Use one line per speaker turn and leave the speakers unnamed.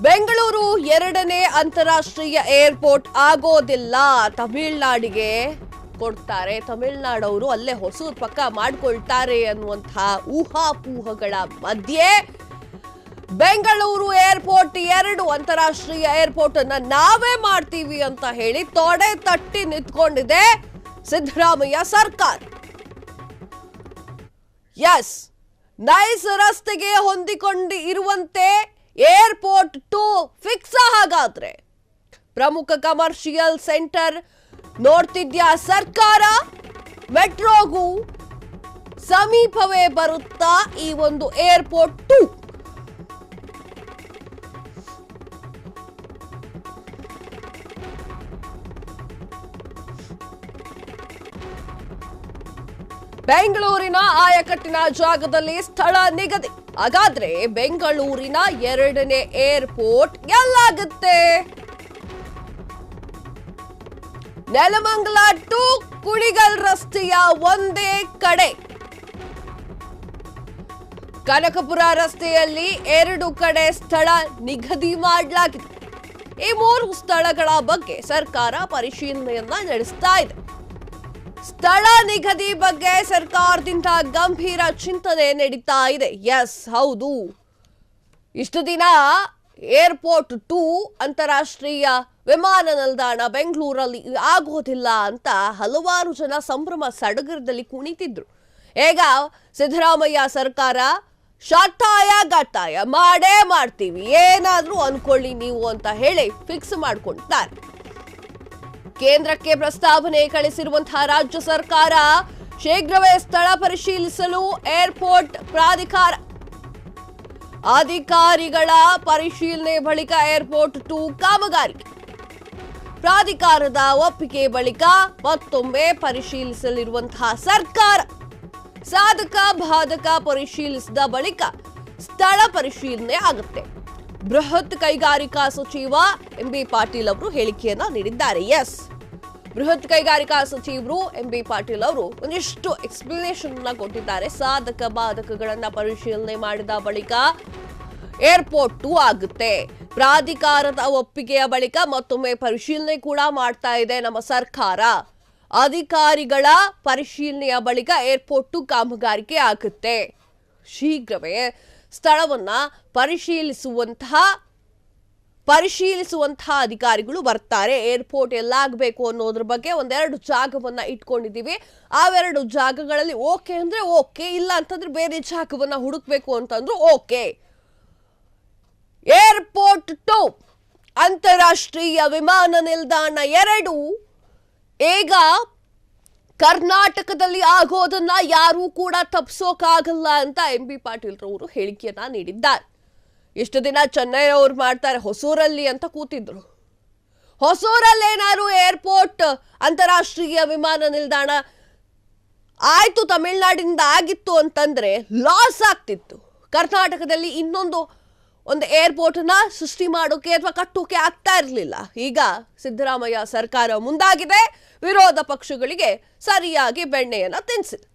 ಬೆಂಗಳೂರು ಎರಡನೇ ಅಂತಾರಾಷ್ಟ್ರೀಯ ಏರ್ಪೋರ್ಟ್ ಆಗೋದಿಲ್ಲ, ತಮಿಳುನಾಡಿಗೆ ಕೊಡ್ತಾರೆ. ತಮಿಳುನಾಡವರು ಅಲ್ಲೇ ಹೊಸೂರು ಪಕ್ಕ ಮಾಡ್ಕೊಳ್ತಾರೆ ಅನ್ನುವಂತಹ ಊಹಾಪೋಹಗಳ ಮಧ್ಯೆ ಬೆಂಗಳೂರು ಏರ್ಪೋರ್ಟ್ ಎರಡು ಅಂತಾರಾಷ್ಟ್ರೀಯ ಏರ್ಪೋರ್ಟ್ ಅನ್ನ ನಾವೇ ಮಾಡ್ತೀವಿ ಅಂತ ಹೇಳಿ ತೊಡೆ ತಟ್ಟಿ ನಿಂತ್ಕೊಂಡಿದೆ ಸಿದ್ದರಾಮಯ್ಯ ಸರ್ಕಾರ. ಎಸ್, ನೈಸ್ ರಸ್ತೆಗೆ ಹೊಂದಿಕೊಂಡು ಇರುವಂತೆ ಏರ್ಪೋರ್ಟ್ 2 ಫಿಕ್ಸ್. ಹಾಗಾದ್ರೆ ಪ್ರಮುಖ ಕಮರ್ಷಿಯಲ್ ಸೆಂಟರ್ ನೋಡ್ತಿದ್ಯಾ ಸರ್ಕಾರ? ಮೆಟ್ರೋಗೂ ಸಮೀಪವೇ ಬರುತ್ತಾ ಈ ಒಂದು ಏರ್ಪೋರ್ಟ್ 2? ಬೆಂಗಳೂರಿನ ಆಯಕಟ್ಟಿನ ಜಾಗದಲ್ಲಿ ಸ್ಥಳ ನಿಗದಿ. ಹಾಗಾದ್ರೆ ಬೆಂಗಳೂರಿನ ಎರಡನೇ ಏರ್ಪೋರ್ಟ್ ಎಲ್ಲಾಗುತ್ತೆ? ನೆಲಮಂಗಲ ಟು ಕುಣಿಗಲ್ ರಸ್ತೆಯ ಒಂದೇ ಕಡೆ. ಕನಕಪುರ ರಸ್ತೆಯಲ್ಲಿ 2 ಕಡೆ ಸ್ಥಳ ನಿಗದಿ ಮಾಡಲಾಗಿದೆ. ಈ 3 ಸ್ಥಳಗಳ ಬಗ್ಗೆ ಸರ್ಕಾರ ಪರಿಶೀಲನೆಯನ್ನ ನಡೆಸ್ತಾ ಇದೆ. ಸ್ಥಳ ನಿಗದಿ ಬಗ್ಗೆ ಸರ್ಕಾರದಿಂದ ಗಂಭೀರ ಚಿಂತನೆ ನಡೀತಾ ಇದೆ. ಎಸ್, ಹೌದು, ಇಷ್ಟು ದಿನ ಏರ್ಪೋರ್ಟ್ 2 ಅಂತಾರಾಷ್ಟ್ರೀಯ ವಿಮಾನ ನಿಲ್ದಾಣ ಬೆಂಗಳೂರಲ್ಲಿ ಆಗೋದಿಲ್ಲ ಅಂತ ಹಲವಾರು ಜನ ಸಂಭ್ರಮ ಸಡಗರದಲ್ಲಿ ಕುಣಿತಿದ್ರು. ಈಗ ಸಿದ್ದರಾಮಯ್ಯ ಸರ್ಕಾರ ಶತಾಯ ಗತಾಯ ಮಾಡೇ ಮಾಡ್ತೀವಿ, ಏನಾದ್ರೂ ಅನ್ಕೊಳ್ಳಿ ನೀವು ಅಂತ ಹೇಳಿ ಫಿಕ್ಸ್ ಮಾಡ್ಕೊಂಡಿದ್ದಾರೆ. ಕೇಂದ್ರಕ್ಕೆ ಪ್ರಸ್ತಾವನೆ ಕಳಿಸಿರುವಂತಹ ರಾಜ್ಯ ಸರ್ಕಾರ ಶೀಘ್ರವೇ ಸ್ಥಳ ಪರಿಶೀಲಿಸಲು ಏರ್ಪೋರ್ಟ್ ಪ್ರಾಧಿಕಾರ ಅಧಿಕಾರಿಗಳ ಪರಿಶೀಲನೆ ಬಳಿಕ ಏರ್ಪೋರ್ಟ್ 2 ಕಾಮಗಾರಿ ಪ್ರಾಧಿಕಾರದ ಒಪ್ಪಿಗೆ ಬಳಿಕ ಮತ್ತೊಮ್ಮೆ ಪರಿಶೀಲಿಸಲಿರುವಂತಹ ಸರ್ಕಾರ ಸಾಧಕ ಬಾಧಕ ಪರಿಶೀಲಿಸಿದ ಬಳಿಕ ಸ್ಥಳ ಪರಿಶೀಲನೆ ಆಗುತ್ತೆ. ಬೃಹತ್ ಕೈಗಾರಿಕಾ ಸಚಿವ ಎಂಬಿ ಪಾಟೀಲ್ ಅವರು ಹೇಳಿಕೆಯನ್ನ ನೀಡಿದ್ದಾರೆ. ಎಸ್, ಬೃಹತ್ ಕೈಗಾರಿಕಾ ಸಚಿವರು ಎಂಬಿ ಪಾಟೀಲ್ ಅವರು ಒಂದಿಷ್ಟು ಎಕ್ಸ್ಪ್ಲನೇಷನ್ ಕೊಟ್ಟಿದ್ದಾರೆ. ಸಾಧಕ ಬಾಧಕಗಳನ್ನ ಪರಿಶೀಲನೆ ಮಾಡಿದ ಬಳಿಕ ಏರ್ಪೋರ್ಟ್ 2 ಆಗುತ್ತೆ. ಪ್ರಾಧಿಕಾರದ ಒಪ್ಪಿಗೆಯ ಬಳಿಕ ಮತ್ತೊಮ್ಮೆ ಪರಿಶೀಲನೆ ಕೂಡ ಮಾಡ್ತಾ ಇದೆ ನಮ್ಮ ಸರ್ಕಾರ. ಅಧಿಕಾರಿಗಳ ಪರಿಶೀಲನೆಯ ಬಳಿಕ ಏರ್ಪೋರ್ಟ್ 2 ಕಾಮಗಾರಿಕೆ ಆಗುತ್ತೆ. ಶೀಘ್ರವೇ ಸ್ಥಳವನ್ನ ಪರಿಶೀಲಿಸುವಂತಹ ಅಧಿಕಾರಿಗಳು ಬರ್ತಾರೆ. ಏರ್ಪೋರ್ಟ್ ಎಲ್ಲಾಗಬೇಕು ಅನ್ನೋದ್ರ ಬಗ್ಗೆ ಒಂದೆರಡು ಜಾಗವನ್ನ ಇಟ್ಕೊಂಡಿದೀವಿ. ಅವೆರಡು ಜಾಗಗಳಲ್ಲಿ ಓಕೆ ಅಂದ್ರೆ ಓಕೆ, ಇಲ್ಲ ಅಂತಂದ್ರೆ ಬೇರೆ ಜಾಗವನ್ನ ಹುಡುಕ್ಬೇಕು ಅಂತಂದ್ರು ಓಕೆ. ಏರ್ಪೋರ್ಟ್ 2 ಅಂತಾರಾಷ್ಟ್ರೀಯ ವಿಮಾನ ನಿಲ್ದಾಣ 2 ಈಗ ಕರ್ನಾಟಕದಲ್ಲಿ ಆಗೋದನ್ನ ಯಾರೂ ಕೂಡ ತಪ್ಪಿಸೋಕಾಗಲ್ಲ ಅಂತ ಎಂಬಿ ಪಾಟೀಲ್ ರವರು ಹೇಳಿಕೆಯನ್ನ ನೀಡಿದ್ದಾರೆ. ಇಷ್ಟು ದಿನ ಚೆನ್ನೈ ಅವ್ರು ಮಾಡ್ತಾರೆ ಹೊಸೂರಲ್ಲಿ ಅಂತ ಕೂತಿದ್ರು. ಹೊಸೂರಲ್ಲಿ ಏನಾದ್ರು ಏರ್ಪೋರ್ಟ್ ಅಂತಾರಾಷ್ಟ್ರೀಯ ವಿಮಾನ ನಿಲ್ದಾಣ ಆಯ್ತು ತಮಿಳುನಾಡಿನಿಂದ ಆಗಿತ್ತು ಅಂತಂದ್ರೆ ಲಾಸ್ ಆಗ್ತಿತ್ತು. ಕರ್ನಾಟಕದಲ್ಲಿ ಒಂದು ಏರ್ಪೋರ್ಟ್ ನ ಸೃಷ್ಟಿ ಮಾಡೋಕೆ ಅಥವಾ ಕಟ್ಟೋಕೆ ಆಗ್ತಾ ಇರಲಿಲ್ಲ. ಈಗ ಸಿದ್ದರಾಮಯ್ಯ ಸರ್ಕಾರ ಮುಂದಾಗಿದೆ, ವಿರೋಧ ಪಕ್ಷಗಳಿಗೆ ಸರಿಯಾಗಿ ಬೆಣ್ಣೆಯನ್ನ ತಿನ್ನಿಸಿದೆ.